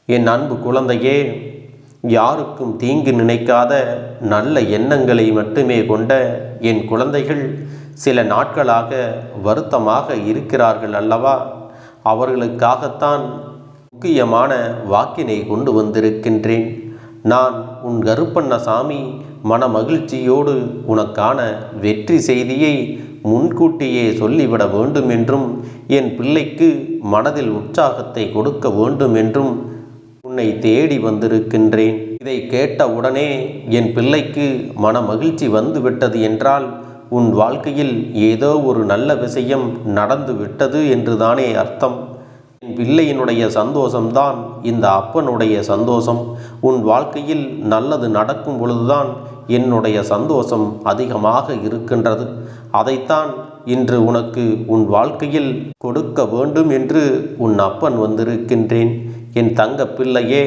என் அன்பு குழந்தையே, யாருக்கும் தீங்கு நினைக்காத நல்ல எண்ணங்களை மட்டுமே கொண்ட என் குழந்தைகள் சில நாட்களாக வருத்தமாக இருக்கிறார்கள் அல்லவா? அவர்களுக்காகத்தான் முக்கியமான வாக்கினை கொண்டு வந்திருக்கின்றேன். நான் உன் கருப்பண்ணசாமி மன மகிழ்ச்சியோடு உனக்கான வெற்றி செய்தியை முன்கூட்டியே சொல்லிவிட வேண்டும் என்றும் என் பிள்ளைக்கு மனதில் உற்சாகத்தை கொடுக்க வேண்டும் என்றும் உன்னை தேடி வந்திருக்கின்றேன். இதை கேட்ட உடனே என் பிள்ளைக்கு மன மகிழ்ச்சி வந்துவிட்டது என்றால் உன் வாழ்க்கையில் ஏதோ ஒரு நல்ல விஷயம் நடந்து விட்டது என்றுதானே அர்த்தம். என் பிள்ளையினுடைய சந்தோஷம்தான் இந்த அப்பனுடைய சந்தோஷம். உன் வாழ்க்கையில் நல்லது நடக்கும் பொழுதுதான் என்னுடைய சந்தோஷம் அதிகமாக இருக்கின்றது. அதைத்தான் இன்று உனக்கு உன் வாழ்க்கையில் கொடுக்க வேண்டும் என்று உன் அப்பன் வந்திருக்கின்றேன். என் தங்க பிள்ளையே,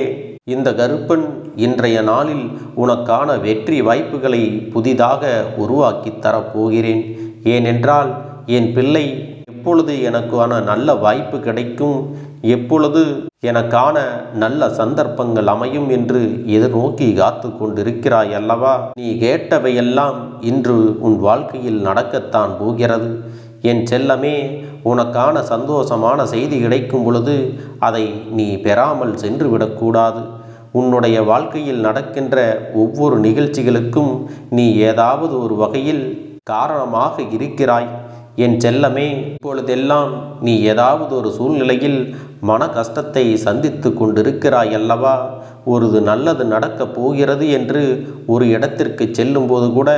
இந்த கருப்பன் இன்றைய நாளில் உனக்கான வெற்றி வாய்ப்புகளை புதிதாக உருவாக்கி தரப்போகிறேன். ஏனென்றால் என் பிள்ளை எப்பொழுது எனக்கான நல்ல வாய்ப்பு கிடைக்கும், எப்பொழுது எனக்கான நல்ல சந்தர்ப்பங்கள் அமையும் என்று எதிர்நோக்கி காத்து கொண்டிருக்கிறாய் அல்லவா? நீ கேட்டவையெல்லாம் இன்று உன் வாழ்க்கையில் நடக்கத்தான் போகிறது. என் செல்லமே, உனக்கான சந்தோஷமான செய்தி கிடைக்கும் பொழுது அதை நீ பெறாமல் சென்று விடக்கூடாது. உன்னுடைய வாழ்க்கையில் நடக்கின்ற ஒவ்வொரு நிகழ்ச்சிகளுக்கும் நீ ஏதாவது ஒரு வகையில் காரணமாக இருக்கிறாய். என் செல்லமே, இப்பொழுதெல்லாம் நீ ஏதாவது ஒரு சூழ்நிலையில் மன கஷ்டத்தை சந்தித்து கொண்டிருக்கிறாய் அல்லவா? ஒரு நல்லது நடக்கப் போகிறது என்று ஒரு இடத்திற்கு செல்லும்போது கூட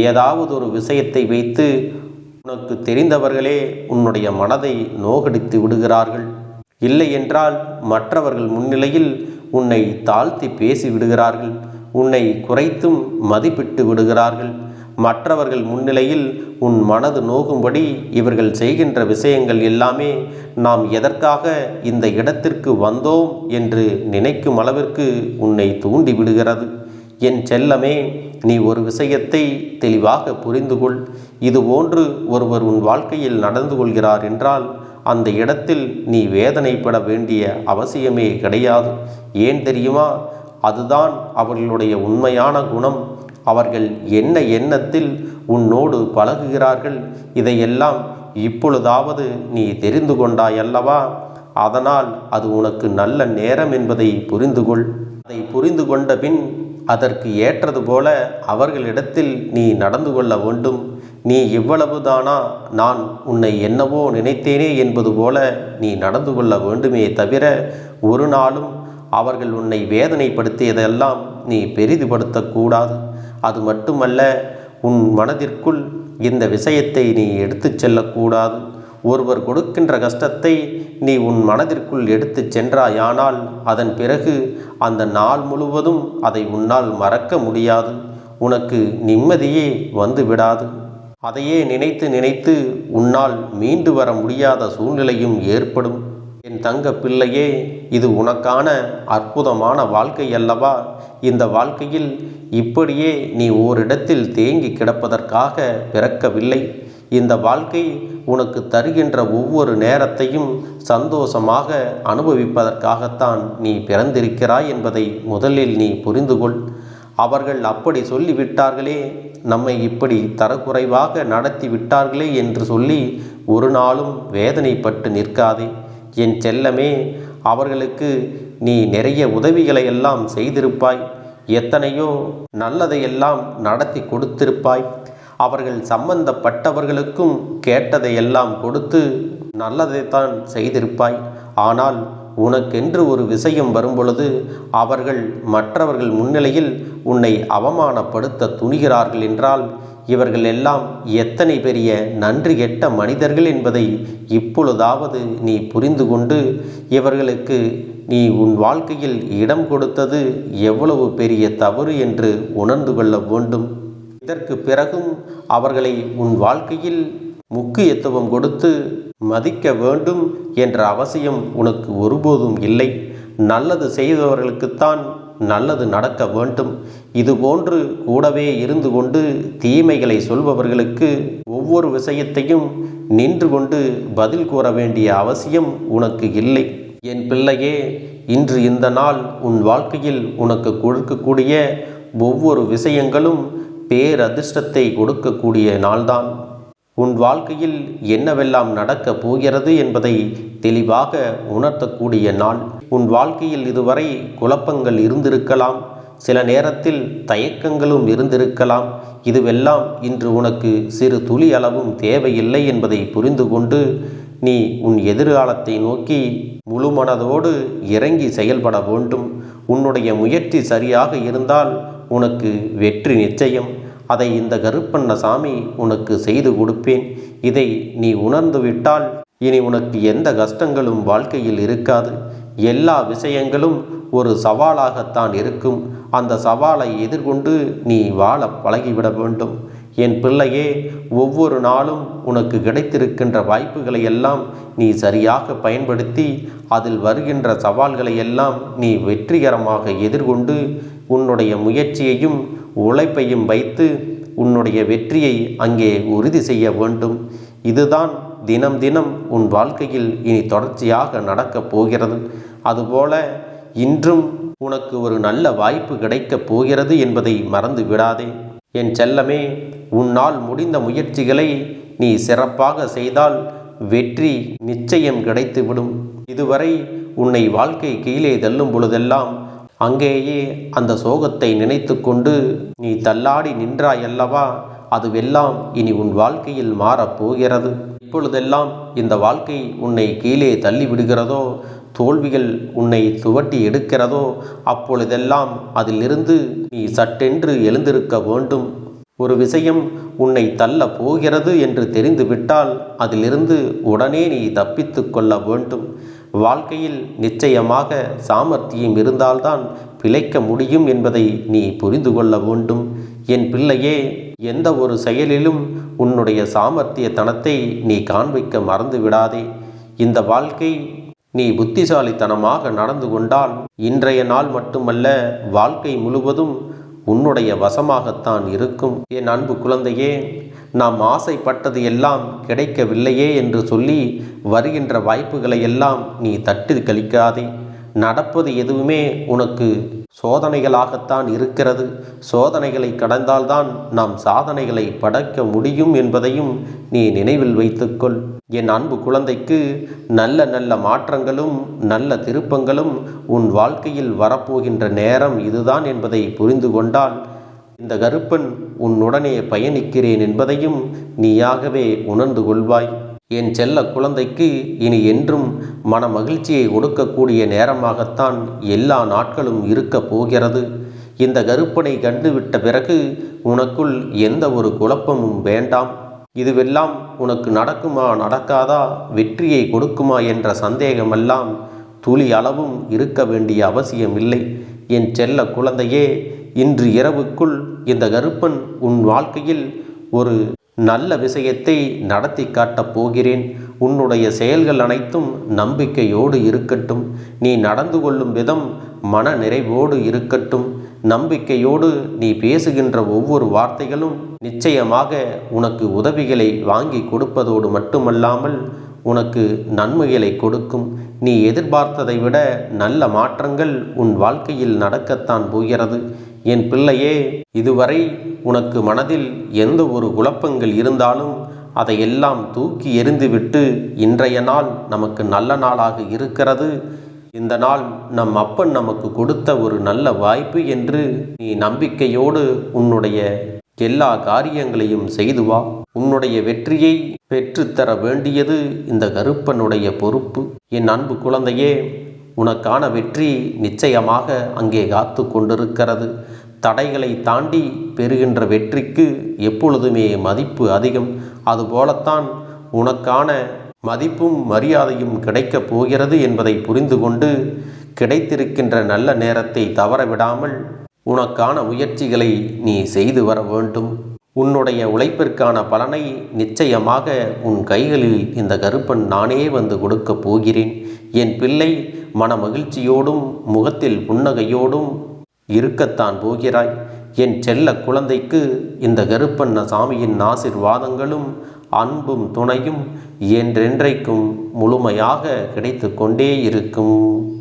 ஏதாவது ஒரு விஷயத்தை வைத்து உனக்கு தெரிந்தவர்களே உன்னுடைய மனதை நோகடித்து விடுகிறார்கள். இல்லை என்றால் மற்றவர்கள் முன்னிலையில் உன்னை தாழ்த்தி பேசி விடுகிறார்கள். உன்னை குறைத்தும் மதிப்பிட்டு விடுகிறார்கள். மற்றவர்கள் முன்னிலையில் உன் மனது நோகும்படி இவர்கள் செய்கின்ற விஷயங்கள் எல்லாமே நாம் எதற்காக இந்த இடத்திற்கு வந்தோம் என்று நினைக்கும் அளவிற்கு உன்னை தூண்டி விடுகிறது. என் செல்லமே, நீ ஒரு விஷயத்தை தெளிவாக புரிந்து கொள். இதுபோன்று ஒருவர் உன் வாழ்க்கையில் நடந்து கொள்கிறார் என்றால் அந்த இடத்தில் நீ வேதனைப்பட வேண்டிய அவசியமே கிடையாது. ஏன் தெரியுமா? அதுதான் அவர்களுடைய உண்மையான குணம். அவர்கள் என்ன எண்ணத்தில் உன்னோடு பழகுகிறார்கள், இதையெல்லாம் இப்பொழுதாவது நீ தெரிந்து கொண்டாய் அல்லவா? அதனால் அது உனக்கு நல்ல நேரம் என்பதை புரிந்து கொள். அதை புரிந்து கொண்ட பின் அதற்கு ஏற்றது போல அவர்களிடத்தில் நீ நடந்து கொள்ள வேண்டும். நீ இவ்வளவுதானா, நான் உன்னை என்னவோ நினைத்தேனே என்பது போல நீ நடந்து கொள்ள வேண்டுமே தவிர ஒரு நாளும் அவர்கள் உன்னை வேதனைப்படுத்தியதெல்லாம் நீ பெரிதுபடுத்தக்கூடாது. அது மட்டுமல்ல, உன் மனதிற்குள் இந்த விஷயத்தை நீ எடுத்து செல்லக்கூடாது. ஒருவர் கொடுக்கின்ற கஷ்டத்தை நீ உன் மனதிற்குள் எடுத்து சென்றாயானால் அதன் பிறகு அந்த நாள் முழுவதும் அதை உன்னால் மறக்க முடியாது. உனக்கு நிம்மதியே வந்து விடாது. அதையே நினைத்து நினைத்து உன்னால் மீண்டு வர முடியாத சூழ்நிலையும் ஏற்படும். என் தங்க பிள்ளையே, இது உனக்கான அற்புதமான வாழ்க்கை அல்லவா? இந்த வாழ்க்கையில் இப்படியே நீ ஓரிடத்தில் தேங்கி கிடப்பதற்காக பிறக்கவில்லை. இந்த வாழ்க்கை உனக்கு தருகின்ற ஒவ்வொரு நேரத்தையும் சந்தோஷமாக அனுபவிப்பதற்காகத்தான் நீ பிறந்திருக்கிறாய் என்பதை முதலில் நீ புரிந்து கொள். அவர்கள் அப்படி சொல்லிவிட்டார்களே, நம்மை இப்படி தரக்குறைவாக நடத்தி விட்டார்களே என்று சொல்லி ஒரு நாளும் வேதனைப்பட்டு நிற்காதே. என் செல்லமே, அவர்களுக்கு நீ நிறைய உதவிகளை எல்லாம் செய்திருப்பாய். எத்தனையோ நல்லதையெல்லாம் நடத்தி கொடுத்திருப்பாய். அவர்கள் சம்பந்தப்பட்டவர்களுக்கும் கேட்டதையெல்லாம் கொடுத்து நல்லதைத்தான் செய்திருப்பாய். ஆனால் உனக்கென்று ஒரு விஷயம் வரும்பொழுது அவர்கள் மற்றவர்கள் முன்னிலையில் உன்னை அவமானப்படுத்த துணிகிறார்கள் என்றால் இவர்கள் எல்லாம் எத்தனை பெரிய நன்றி கெட்ட மனிதர்கள் என்பதை இப்பொழுதாவது நீ புரிந்து கொண்டு இவர்களுக்கு நீ உன் வாழ்க்கையில் இடம் கொடுத்தது எவ்வளவு பெரிய தவறு என்று உணர்ந்து கொள்ள வேண்டும். இதற்கு பிறகும் அவர்களை உன் வாழ்க்கையில் முக்கியத்துவம் கொடுத்து மதிக்க வேண்டும் என்ற அவசியம் உனக்கு ஒருபோதும் இல்லை. நல்லது செய்தவர்களுக்குத்தான் நல்லது நடக்க வேண்டும். இதுபோன்று கூடவே இருந்து கொண்டு தீமைகளை சொல்பவர்களுக்கு ஒவ்வொரு விஷயத்தையும் நின்று கொண்டு பதில் கூற வேண்டிய அவசியம் உனக்கு இல்லை. என் பிள்ளையே, இன்று இந்த நாள் உன் வாழ்க்கையில் உனக்கு கொடுக்கக்கூடிய ஒவ்வொரு விஷயங்களும் பேரதிர்ஷ்டத்தை கொடுக்கக்கூடிய நாள்தான். உன் வாழ்க்கையில் என்னவெல்லாம் நடக்கப் போகிறது என்பதை தெளிவாக உணர்த்தக்கூடிய நாள். உன் வாழ்க்கையில் இதுவரை குழப்பங்கள் இருந்திருக்கலாம், சில நேரத்தில் தயக்கங்களும் இருந்திருக்கலாம். இதுவெல்லாம் இன்று உனக்கு சிறு துளி அளவும் தேவையில்லை என்பதை புரிந்து கொண்டு நீ உன் எதிர்காலத்தை நோக்கி முழு மனதோடு இறங்கி செயல்பட வேண்டும். உன்னுடைய முயற்சி சரியாக இருந்தால் உனக்கு வெற்றி நிச்சயம். அதை இந்த கருப்பண்ணசாமி உனக்கு செய்து கொடுப்பேன். இதை நீ உணர்ந்து விட்டால் இனி உனக்கு எந்த கஷ்டங்களும் வாழ்க்கையில் இருக்காது. எல்லா விஷயங்களும் ஒரு சவாலாகத்தான் இருக்கும். அந்த சவாலை எதிர்கொண்டு நீ வாழ பழகிவிட வேண்டும். என் பிள்ளையே, ஒவ்வொரு நாளும் உனக்கு கிடைத்திருக்கின்ற வாய்ப்புகளை எல்லாம் நீ சரியாக பயன்படுத்தி அதில் வருகின்ற சவால்களை எல்லாம் நீ வெற்றிகரமாக எதிர்கொண்டு உன்னுடைய முயற்சியையும் உழைப்பையும் வைத்து உன்னுடைய வெற்றியை அங்கே உறுதி செய்ய வேண்டும். இதுதான் தினம் தினம் உன் வாழ்க்கையில் இனி தொடர்ச்சியாக நடக்கப் போகிறது. அதுபோல இன்றும் உனக்கு ஒரு நல்ல வாய்ப்பு கிடைக்கப் போகிறது என்பதை மறந்து விடாதே. என் செல்லமே, உன்னால் முடிந்த முயற்சிகளை நீ சிறப்பாக செய்தால் வெற்றி நிச்சயம் கிடைத்துவிடும். இதுவரை உன்னை வாழ்க்கை கீழே தள்ளும் பொழுதெல்லாம் அங்கேயே அந்த சோகத்தை நினைத்து கொண்டு நீ தள்ளாடி நின்றாயல்லவா, அதுவெல்லாம் இனி உன் வாழ்க்கையில் மாறப்போகிறது. இப்பொழுதெல்லாம் இந்த வாழ்க்கை உன்னை கீழே தள்ளிவிடுகிறதோ, தோல்விகள் உன்னை துவட்டி எடுக்கிறதோ, அப்பொழுதெல்லாம் அதிலிருந்து நீ சட்டென்று எழுந்திருக்க வேண்டும். ஒரு விஷயம் உன்னை தள்ள போகிறது என்று தெரிந்துவிட்டால் அதிலிருந்து உடனே நீ தப்பித்து கொள்ள வேண்டும். வாழ்க்கையில் நிச்சயமாக சாமர்த்தியம் இருந்தால்தான் பிழைக்க முடியும் என்பதை நீ புரிந்து கொள்ள வேண்டும். என் பிள்ளையே, எந்த ஒரு செயலிலும் உன்னுடைய சாமர்த்தியத்தனத்தை நீ காண்பிக்க மறந்து விடாதே. இந்த வாழ்க்கை நீ புத்திசாலித்தனமாக நடந்து கொண்டால் இன்றைய நாள் மட்டுமல்ல, வாழ்க்கை முழுவதும் உன்னுடைய வசமாகத்தான் இருக்கும். என் அன்பு குழந்தையே, நாம் ஆசைப்பட்டது எல்லாம் கிடைக்கவில்லையே என்று சொல்லி வருகின்ற வாய்ப்புகளை எல்லாம் நீ தட்டி கழிக்காதே. நடப்பது எதுவுமே உனக்கு சோதனைகளாகத்தான் இருக்கிறது. சோதனைகளை கடந்தால்தான் நாம் சாதனைகளை படைக்க முடியும் என்பதையும் நீ நினைவில் வைத்துக்கொள். என் அன்பு குழந்தைக்கு நல்ல நல்ல மாற்றங்களும் நல்ல திருப்பங்களும் உன் வாழ்க்கையில் வரப்போகின்ற நேரம் இதுதான் என்பதை புரிந்து கொண்டால் இந்த கருப்பன் உன்னுடனே பயணிக்கிறேன் என்பதையும் நீயாகவே உணர்ந்து கொள்வாய். என் செல்ல குழந்தைக்கு இனி என்றும் மன மகிழ்ச்சியை கொடுக்கக்கூடிய நேரமாகத்தான் எல்லா நாட்களும் இருக்க போகிறது. இந்த கருப்பனை கண்டுவிட்ட பிறகு உனக்குள் எந்த ஒரு குழப்பமும் வேண்டாம். இதுவெல்லாம் உனக்கு நடக்குமா நடக்காதா, வெற்றியை கொடுக்குமா என்ற சந்தேகமெல்லாம் துளி அளவும் இருக்க வேண்டிய அவசியமில்லை. என் செல்ல குழந்தையே, இன்று இரவுக்குள் இந்த கருப்பன் உன் வாழ்க்கையில் ஒரு நல்ல விஷயத்தை நடத்தி காட்டப் போகிறேன். உன்னுடைய செயல்கள் அனைத்தும் நம்பிக்கையோடு இருக்கட்டும். நீ நடந்து கொள்ளும் விதம் மன நிறைவோடு இருக்கட்டும். நம்பிக்கையோடு நீ பேசுகின்ற ஒவ்வொரு வார்த்தைகளும் நிச்சயமாக உனக்கு உதவிகளை வாங்கி கொடுப்பதோடு மட்டுமல்லாமல் உனக்கு நன்மைகளை கொடுக்கும். நீ எதிர்பார்த்ததை விட நல்ல மாற்றங்கள் உன் வாழ்க்கையில் நடக்கத்தான் போகிறது. என் பிள்ளையே, இதுவரை உனக்கு மனதில் எந்த ஒரு குழப்பங்கள் இருந்தாலும் அதையெல்லாம் தூக்கி எறிந்துவிட்டு இன்றைய நாள் நமக்கு நல்ல நாளாக இருக்கிறது, இந்த நாள் நம் அப்பன் நமக்கு கொடுத்த ஒரு நல்ல வாய்ப்பு என்று நீ நம்பிக்கையோடு உன்னுடைய எல்லா காரியங்களையும் செய்து வா. உன்னுடைய வெற்றியை பெற்றுத்தர வேண்டியது இந்த கருப்பனுடைய பொறுப்பு. என் அன்பு குழந்தையே, உனக்கான வெற்றி நிச்சயமாக அங்கே காத்து கொண்டிருக்கிறது. தடைகளை தாண்டி பெறுகின்ற வெற்றிக்கு எப்பொழுதுமே மதிப்பு அதிகம். அதுபோலத்தான் உனக்கான மதிப்பும் மரியாதையும் கிடைக்கப் போகிறது என்பதை புரிந்து கொண்டு கிடைத்திருக்கின்ற நல்ல நேரத்தை தவறவிடாமல் உனக்கான முயற்சிகளை நீ செய்து வர வேண்டும். உன்னுடைய உழைப்பிற்கான பலனை நிச்சயமாக உன் கைகளில் இந்த கருப்பன் நானே வந்து கொடுக்கப் போகிறேன். என் பிள்ளை, மன மகிழ்ச்சியோடும் முகத்தில் புன்னகையோடும் இருக்கத்தான் போகிறாய். என் செல்ல குழந்தைக்கு இந்த கருப்பண்ண சாமியின் ஆசீர்வாதங்களும் அன்பும் துணையும் என்றென்றைக்கும் முழுமையாக கிடைத்து கொண்டே இருக்கும்.